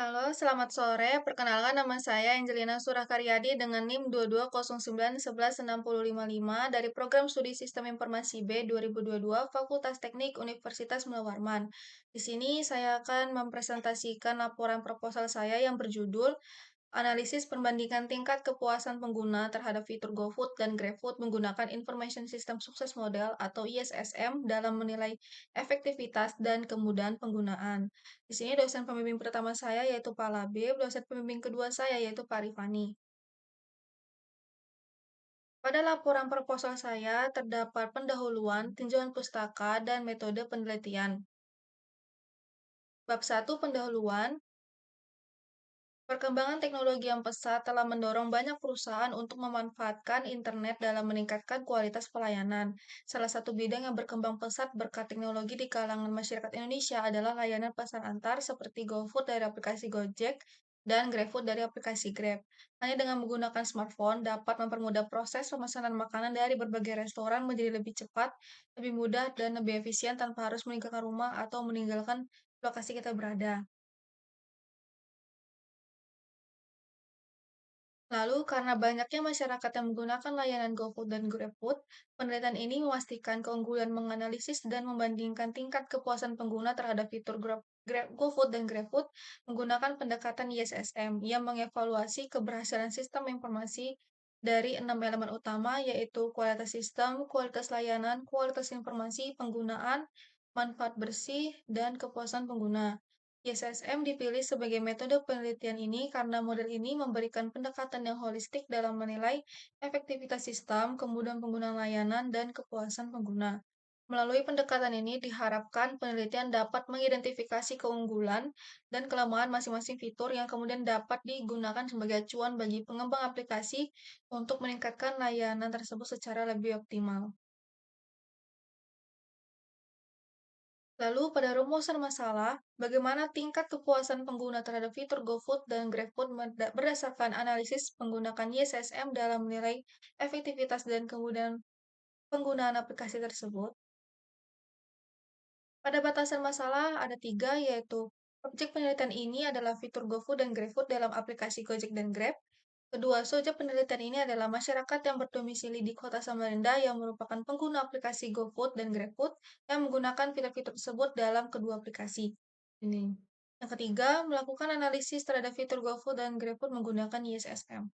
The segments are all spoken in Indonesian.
Halo, selamat sore. Perkenalkan nama saya Angelina Surakaryadi dengan NIM 2209116055 dari Program Studi Sistem Informasi B 2022 Fakultas Teknik Universitas Mula Warman. Di sini saya akan mempresentasikan laporan proposal saya yang berjudul Analisis perbandingan tingkat kepuasan pengguna terhadap fitur GoFood dan GrabFood menggunakan Information System Success Model atau ISSM dalam menilai efektivitas dan kemudahan penggunaan. Di sini dosen pembimbing pertama saya yaitu Pak Labib, dosen pembimbing kedua saya yaitu Pak Rifani. Pada laporan proposal saya terdapat pendahuluan, tinjauan pustaka, dan metode penelitian. Bab 1 pendahuluan. Perkembangan teknologi yang pesat telah mendorong banyak perusahaan untuk memanfaatkan internet dalam meningkatkan kualitas pelayanan. Salah satu bidang yang berkembang pesat berkat teknologi di kalangan masyarakat Indonesia adalah layanan pesan antar seperti GoFood dari aplikasi Gojek dan GrabFood dari aplikasi Grab. Hanya dengan menggunakan smartphone dapat mempermudah proses pemesanan makanan dari berbagai restoran menjadi lebih cepat, lebih mudah, dan lebih efisien tanpa harus meninggalkan rumah atau meninggalkan lokasi kita berada. Lalu, karena banyaknya masyarakat yang menggunakan layanan GoFood dan GrabFood, penelitian ini memastikan keunggulan menganalisis dan membandingkan tingkat kepuasan pengguna terhadap fitur GoFood dan GrabFood menggunakan pendekatan ISSM yang mengevaluasi keberhasilan sistem informasi dari 6 elemen utama, yaitu kualitas sistem, kualitas layanan, kualitas informasi, penggunaan, manfaat bersih, dan kepuasan pengguna. ISSM dipilih sebagai metode penelitian ini karena model ini memberikan pendekatan yang holistik dalam menilai efektivitas sistem, kemudahan penggunaan layanan, dan kepuasan pengguna. Melalui pendekatan ini diharapkan penelitian dapat mengidentifikasi keunggulan dan kelemahan masing-masing fitur yang kemudian dapat digunakan sebagai acuan bagi pengembang aplikasi untuk meningkatkan layanan tersebut secara lebih optimal. Lalu, pada rumusan masalah, bagaimana tingkat kepuasan pengguna terhadap fitur GoFood dan GrabFood berdasarkan analisis menggunakan YSSM dalam menilai efektivitas dan kemudahan penggunaan aplikasi tersebut? Pada batasan masalah ada tiga, yaitu objek penelitian ini adalah fitur GoFood dan GrabFood dalam aplikasi Gojek dan Grab. Kedua, subjek penelitian ini adalah masyarakat yang berdomisili di Kota Samarinda yang merupakan pengguna aplikasi GoFood dan GrabFood yang menggunakan fitur-fitur tersebut dalam kedua aplikasi ini. Yang ketiga, melakukan analisis terhadap fitur GoFood dan GrabFood menggunakan ISSM.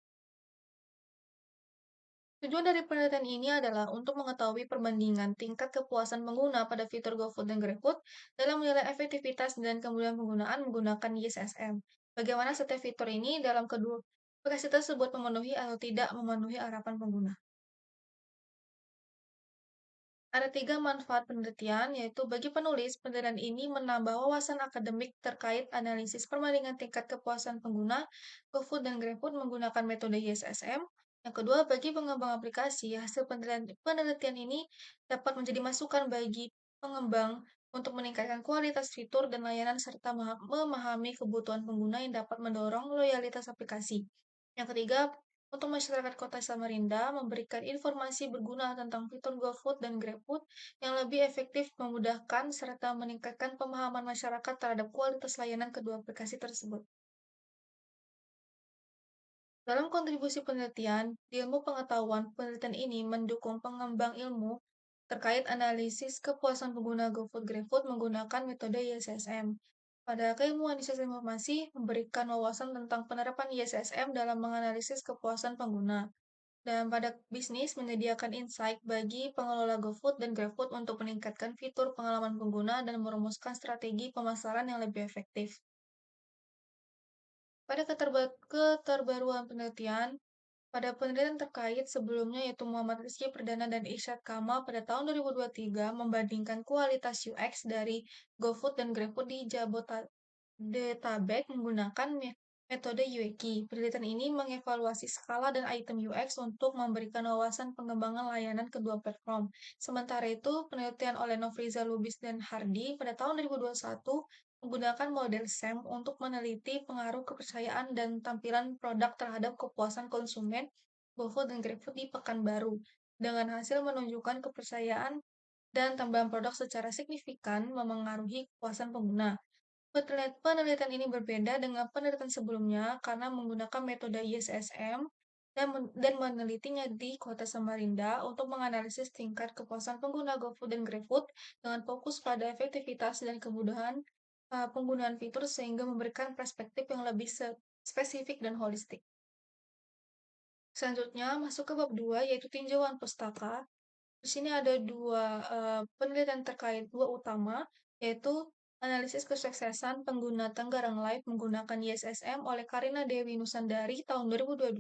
Tujuan dari penelitian ini adalah untuk mengetahui perbandingan tingkat kepuasan pengguna pada fitur GoFood dan GrabFood dalam menilai efektivitas dan kemudahan penggunaan menggunakan ISSM. Bagaimana setiap fitur ini dalam kedua aplikasi tersebut memenuhi atau tidak memenuhi harapan pengguna. Ada tiga manfaat penelitian, yaitu bagi penulis, penelitian ini menambah wawasan akademik terkait analisis perbandingan tingkat kepuasan pengguna GoFood dan GrabFood menggunakan metode ISSM. Yang kedua, bagi pengembang aplikasi, hasil penelitian ini dapat menjadi masukan bagi pengembang untuk meningkatkan kualitas fitur dan layanan serta memahami kebutuhan pengguna yang dapat mendorong loyalitas aplikasi. Yang ketiga, untuk masyarakat Kota Samarinda, memberikan informasi berguna tentang fitur GoFood dan GrabFood yang lebih efektif, memudahkan, serta meningkatkan pemahaman masyarakat terhadap kualitas layanan kedua aplikasi tersebut. Dalam kontribusi penelitian, di ilmu pengetahuan, penelitian ini mendukung pengembang ilmu terkait analisis kepuasan pengguna GoFood GrabFood menggunakan metode ISSM. Pada keilmuan sistem informasi, memberikan wawasan tentang penerapan ISSM dalam menganalisis kepuasan pengguna. Dan pada bisnis, menyediakan insight bagi pengelola GoFood dan GrabFood untuk meningkatkan fitur pengalaman pengguna dan merumuskan strategi pemasaran yang lebih efektif. Pada keterbaruan penelitian, pada penelitian terkait sebelumnya yaitu Muhammad Rizky Perdana dan Irsyad Kamal pada tahun 2023 membandingkan kualitas UX dari GoFood dan GrabFood di Jabodetabek menggunakan metode UEKI. Penelitian ini mengevaluasi skala dan item UX untuk memberikan wawasan pengembangan layanan kedua platform. Sementara itu, penelitian oleh Nofriza Lubis dan Hardy pada tahun 2021 menggunakan model SAM untuk meneliti pengaruh kepercayaan dan tampilan produk terhadap kepuasan konsumen GoFood dan GrabFood di Pekanbaru, dengan hasil menunjukkan kepercayaan dan tambahan produk secara signifikan memengaruhi kepuasan pengguna. Penelitian ini berbeda dengan penelitian sebelumnya karena menggunakan metode ISSM dan menelitinya di Kota Samarinda untuk menganalisis tingkat kepuasan pengguna GoFood dan GrabFood dengan fokus pada efektivitas dan kemudahan penggunaan fitur sehingga memberikan perspektif yang lebih spesifik dan holistik. Selanjutnya masuk ke bab 2 yaitu tinjauan pustaka. Di sini ada penelitian terkait dua utama, yaitu analisis kesuksesan pengguna Tenggarang Live menggunakan ISSM oleh Karina Dewi Nusandari tahun 2022.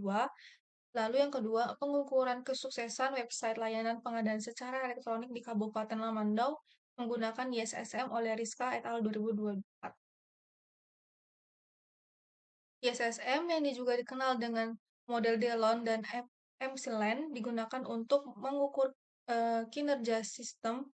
Lalu yang kedua, pengukuran kesuksesan website layanan pengadaan secara elektronik di Kabupaten Lamandau menggunakan ISSM oleh Rizka et al. 2024. ISSM yang juga dikenal dengan model Delon dan MCLAN digunakan untuk mengukur kinerja sistem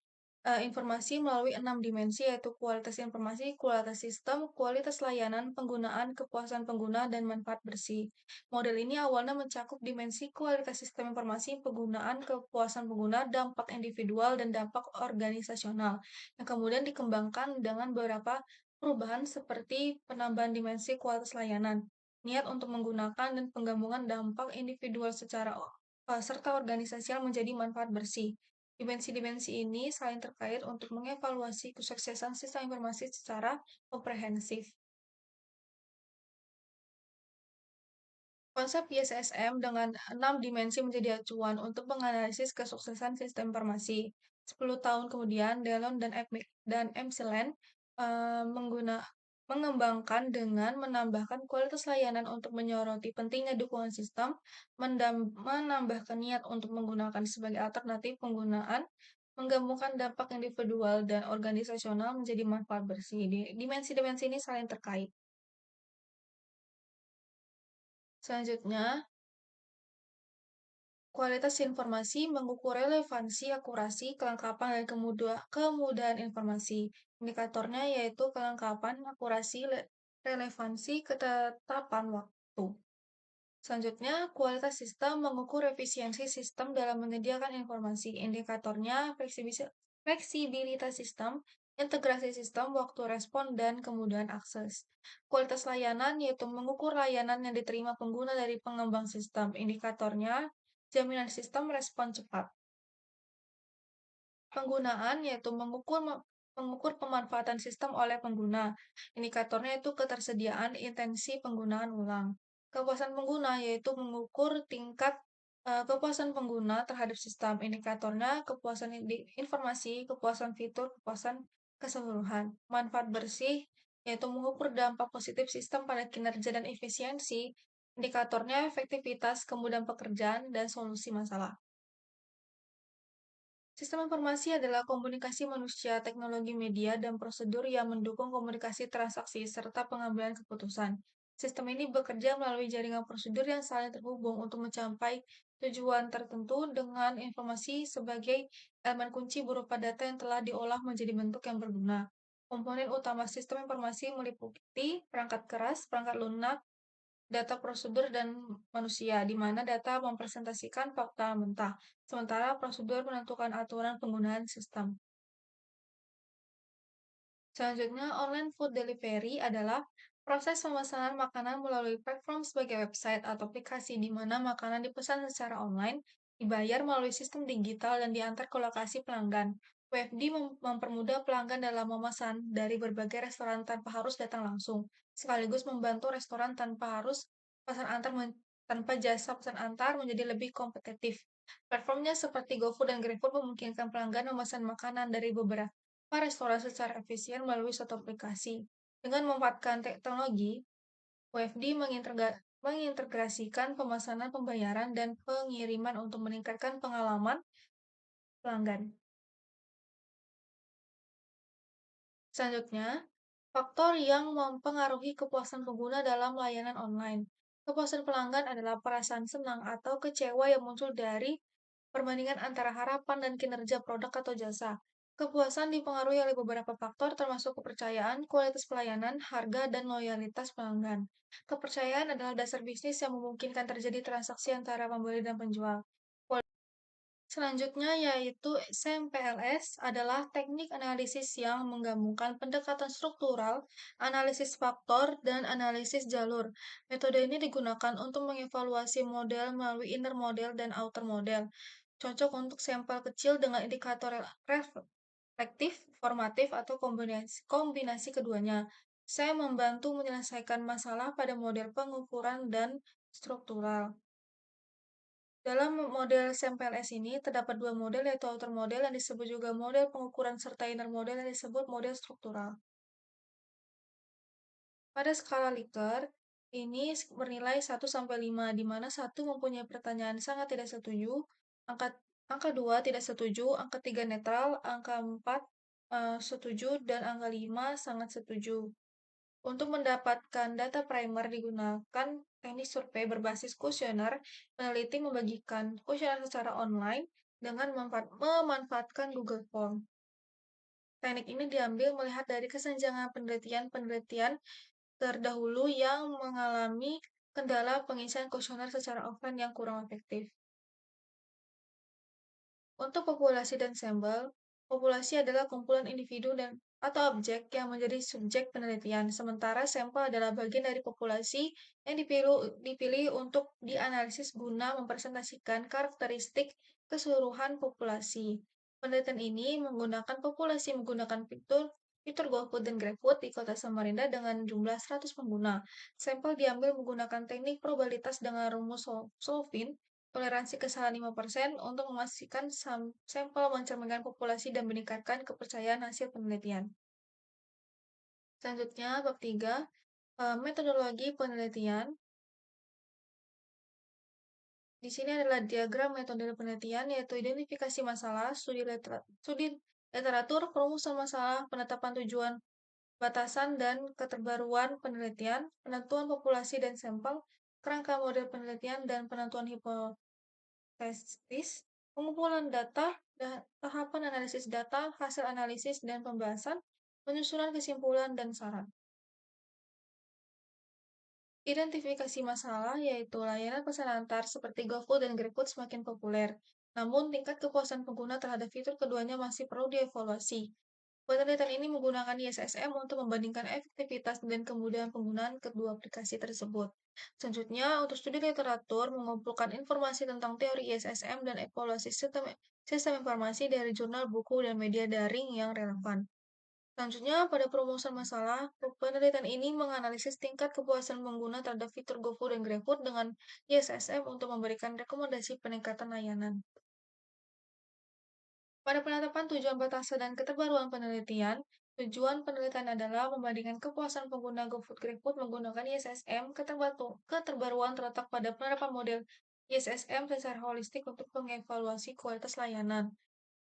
informasi melalui 6 dimensi yaitu kualitas informasi, kualitas sistem, kualitas layanan, penggunaan, kepuasan pengguna, dan manfaat bersih. Model ini awalnya mencakup dimensi kualitas sistem informasi, penggunaan, kepuasan pengguna, dampak individual, dan dampak organisasional, yang kemudian dikembangkan dengan beberapa perubahan seperti penambahan dimensi kualitas layanan, niat untuk menggunakan dan penggabungan dampak individual serta organisasial menjadi manfaat bersih. Dimensi-dimensi ini saling terkait untuk mengevaluasi kesuksesan sistem informasi secara komprehensif. Konsep ISSM dengan 6 dimensi menjadi acuan untuk menganalisis kesuksesan sistem informasi. 10 tahun kemudian, Delon dan MCLAN mengembangkan dengan menambahkan kualitas layanan untuk menyoroti pentingnya dukungan sistem, menambahkan niat untuk menggunakan sebagai alternatif penggunaan, menggabungkan dampak individual dan organisasional menjadi manfaat bersih. Dimensi-dimensi ini saling terkait. Selanjutnya, kualitas informasi mengukur relevansi, akurasi, kelengkapan, dan kemudahan informasi. Indikatornya yaitu kelengkapan, akurasi, relevansi, ketetapan waktu. Selanjutnya, kualitas sistem mengukur efisiensi sistem dalam menyediakan informasi. Indikatornya fleksibilitas sistem, integrasi sistem, waktu respon, dan kemudahan akses. Kualitas layanan yaitu mengukur layanan yang diterima pengguna dari pengembang sistem. Indikatornya jaminan sistem respon cepat. Penggunaan yaitu mengukur pemanfaatan sistem oleh pengguna. Indikatornya itu ketersediaan intensi penggunaan ulang. Kepuasan pengguna yaitu mengukur tingkat kepuasan pengguna terhadap sistem. Indikatornya kepuasan informasi, kepuasan fitur, kepuasan keseluruhan. Manfaat bersih yaitu mengukur dampak positif sistem pada kinerja dan efisiensi. Indikatornya efektivitas, kemudahan pekerjaan, dan solusi masalah. Sistem informasi adalah komunikasi manusia, teknologi media, dan prosedur yang mendukung komunikasi transaksi serta pengambilan keputusan. Sistem ini bekerja melalui jaringan prosedur yang saling terhubung untuk mencapai tujuan tertentu dengan informasi sebagai elemen kunci berupa data yang telah diolah menjadi bentuk yang berguna. Komponen utama sistem informasi meliputi perangkat keras, perangkat lunak, data prosedur dan manusia, di mana data mempresentasikan fakta mentah, sementara prosedur menentukan aturan penggunaan sistem. Selanjutnya, online food delivery adalah proses pemesanan makanan melalui platform sebagai website atau aplikasi di mana makanan dipesan secara online, dibayar melalui sistem digital, dan diantar ke lokasi pelanggan. WFD mempermudah pelanggan dalam memesan dari berbagai restoran tanpa harus datang langsung, sekaligus membantu restoran tanpa jasa pesan antar menjadi lebih kompetitif. Platformnya seperti GoFood dan GrabFood memungkinkan pelanggan memesan makanan dari beberapa restoran secara efisien melalui suatu aplikasi. Dengan memanfaatkan teknologi, WFD mengintegrasikan pemesanan, pembayaran, dan pengiriman untuk meningkatkan pengalaman pelanggan. Selanjutnya, faktor yang mempengaruhi kepuasan pengguna dalam layanan online. Kepuasan pelanggan adalah perasaan senang atau kecewa yang muncul dari perbandingan antara harapan dan kinerja produk atau jasa. Kepuasan dipengaruhi oleh beberapa faktor termasuk kepercayaan, kualitas pelayanan, harga, dan loyalitas pelanggan. Kepercayaan adalah dasar bisnis yang memungkinkan terjadi transaksi antara pembeli dan penjual. Selanjutnya yaitu SMPLS adalah teknik analisis yang menggabungkan pendekatan struktural, analisis faktor, dan analisis jalur. Metode ini digunakan untuk mengevaluasi model melalui inner model dan outer model. Cocok untuk sampel kecil dengan indikator reflektif, formatif, atau kombinasi keduanya. Saya membantu menyelesaikan masalah pada model pengukuran dan struktural. Dalam model SMPLS ini, terdapat dua model, yaitu outer model yang disebut juga model pengukuran serta inner model yang disebut model struktural. Pada skala Likert, ini bernilai 1 sampai 5, di mana 1 mempunyai pertanyaan sangat tidak setuju, angka angka 2 tidak setuju, angka 3 netral, angka 4 setuju, dan angka 5 sangat setuju. Untuk mendapatkan data primer digunakan teknik survei berbasis kuesioner. Peneliti membagikan kuesioner secara online dengan memanfaatkan Google Form. Teknik ini diambil melihat dari kesenjangan penelitian-penelitian terdahulu yang mengalami kendala pengisian kuesioner secara offline yang kurang efektif. Untuk populasi dan sampel, populasi adalah kumpulan individu dan atau objek yang menjadi subjek penelitian, sementara sampel adalah bagian dari populasi yang dipilih untuk dianalisis guna mempresentasikan karakteristik keseluruhan populasi. Penelitian ini menggunakan populasi menggunakan fitur GoFood dan GrabFood di kota Samarinda dengan jumlah 100 pengguna. Sampel diambil menggunakan teknik probabilitas dengan rumus Solvin toleransi kesalahan 5% untuk memastikan sampel mencerminkan populasi dan meningkatkan kepercayaan hasil penelitian. Selanjutnya, bab 3, metodologi penelitian. Di sini adalah diagram metode penelitian, yaitu identifikasi masalah, studi literatur, perumusan masalah, penetapan tujuan, batasan dan keterbaruan penelitian, penentuan populasi dan sampel, kerangka model penelitian, dan penentuan hipotesis, pengumpulan data, tahapan analisis data, hasil analisis dan pembahasan, penyusunan kesimpulan dan saran. Identifikasi masalah yaitu layanan pesan antar seperti GoFood dan GrabFood semakin populer. Namun, tingkat kepuasan pengguna terhadap fitur keduanya masih perlu dievaluasi. Penelitian ini menggunakan ISSM untuk membandingkan efektivitas dan kemudahan penggunaan kedua aplikasi tersebut. Selanjutnya, untuk studi literatur mengumpulkan informasi tentang teori ISSM dan evaluasi sistem informasi dari jurnal, buku, dan media daring yang relevan. Selanjutnya, pada perumusan masalah, penelitian ini menganalisis tingkat kepuasan pengguna terhadap fitur GoFood dan GrabFood dengan ISSM untuk memberikan rekomendasi peningkatan layanan. Pada penetapan tujuan batasan dan keterbaruan penelitian, tujuan penelitian adalah membandingkan kepuasan pengguna GoFood GrabFood menggunakan ISSM. Keterbaruan terletak pada penerapan model ISSM secara holistik untuk mengevaluasi kualitas layanan.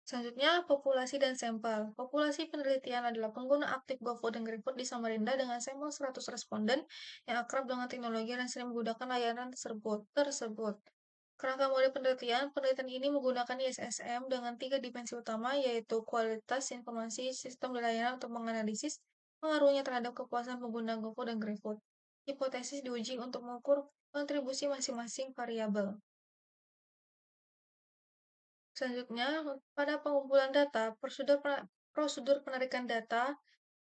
Selanjutnya, populasi dan sampel. Populasi penelitian adalah pengguna aktif GoFood dan GrabFood di Samarinda dengan sampel 100 responden yang akrab dengan teknologi dan sering menggunakan layanan tersebut. Kerangka model penelitian ini menggunakan ISSM dengan 3 dimensi utama, yaitu kualitas informasi, sistem dan layanan untuk menganalisis pengaruhnya terhadap kepuasan pengguna GoFood dan GrabFood. Hipotesis diuji untuk mengukur kontribusi masing-masing variabel. Selanjutnya, pada pengumpulan data, prosedur penarikan data,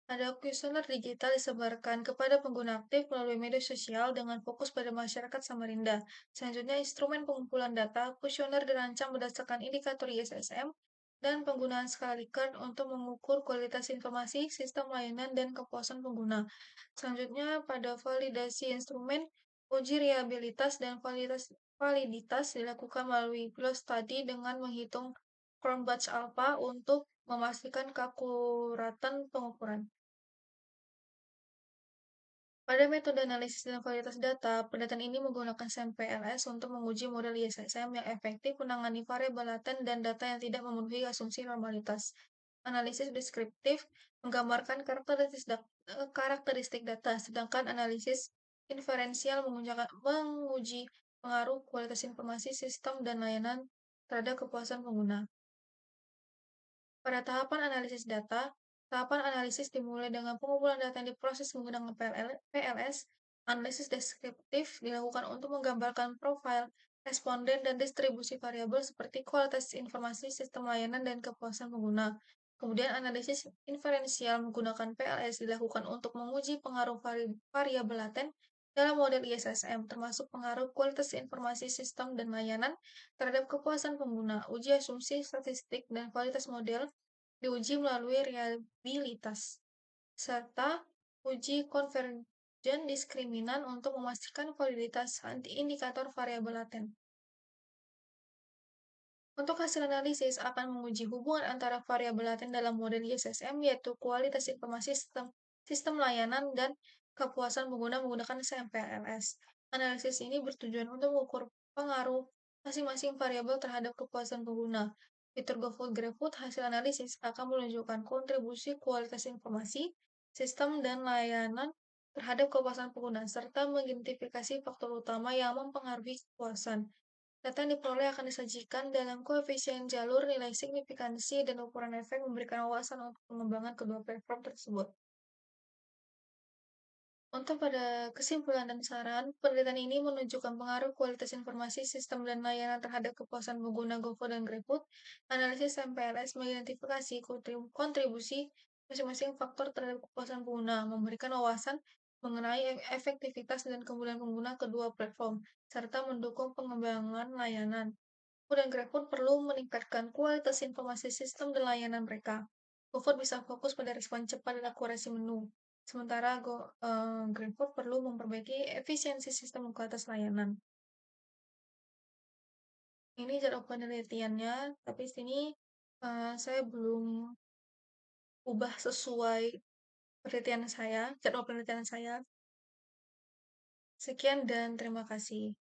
ada kuesioner digital disebarkan kepada pengguna aktif melalui media sosial dengan fokus pada masyarakat Samarinda. Selanjutnya, instrumen pengumpulan data, kuesioner dirancang berdasarkan indikator ISSM dan penggunaan skala Likert untuk mengukur kualitas informasi, sistem layanan, dan kepuasan pengguna. Selanjutnya, pada validasi instrumen, uji reliabilitas dan validitas dilakukan melalui pilot study dengan menghitung Cronbach alpha untuk memastikan keakuratan pengukuran. Pada metode analisis dan kualitas data, penelitian ini menggunakan SMPLS untuk menguji model ISSM yang efektif menangani variabel laten dan data yang tidak memenuhi asumsi normalitas. Analisis deskriptif menggambarkan karakteristik data, sedangkan analisis inferensial menguji pengaruh kualitas informasi, sistem, dan layanan terhadap kepuasan pengguna. Pada tahapan analisis dimulai dengan pengumpulan data yang diproses menggunakan PLS. Analisis deskriptif dilakukan untuk menggambarkan profil responden, dan distribusi variabel seperti kualitas informasi, sistem layanan, dan kepuasan pengguna. Kemudian analisis inferensial menggunakan PLS dilakukan untuk menguji pengaruh variabel laten dalam model ISSM, termasuk pengaruh kualitas informasi sistem dan layanan terhadap kepuasan pengguna. Uji asumsi statistik dan kualitas model diuji melalui reliabilitas, serta uji konvergen diskriminan untuk memastikan validitas indikator variabel laten. Untuk hasil analisis akan menguji hubungan antara variabel laten dalam model ISSM, yaitu kualitas informasi sistem layanan dan kepuasan pengguna menggunakan SMPLS. Analisis ini bertujuan untuk mengukur pengaruh masing-masing variabel terhadap kepuasan pengguna. Fitur GoFood GrabFood hasil analisis akan menunjukkan kontribusi kualitas informasi, sistem, dan layanan terhadap kepuasan pengguna, serta mengidentifikasi faktor utama yang mempengaruhi kepuasan. Data yang diperoleh akan disajikan dalam koefisien jalur, nilai signifikansi, dan ukuran efek memberikan wawasan untuk pengembangan kedua platform tersebut. Untuk pada kesimpulan dan saran, penelitian ini menunjukkan pengaruh kualitas informasi, sistem, dan layanan terhadap kepuasan pengguna GoFood dan GrabFood. Analisis MPLS mengidentifikasi kontribusi masing-masing faktor terhadap kepuasan pengguna, memberikan wawasan mengenai efektivitas dan kemudahan pengguna kedua platform, serta mendukung pengembangan layanan. GoFood dan GrabFood perlu meningkatkan kualitas informasi sistem dan layanan mereka. GoFood bisa fokus pada respon cepat dan akurasi menu, sementara GrabFood perlu memperbaiki efisiensi sistem dan kualitas layanan. Ini jadwal penelitiannya, tapi sini saya belum ubah sesuai jadwal penelitian saya. Sekian dan terima kasih.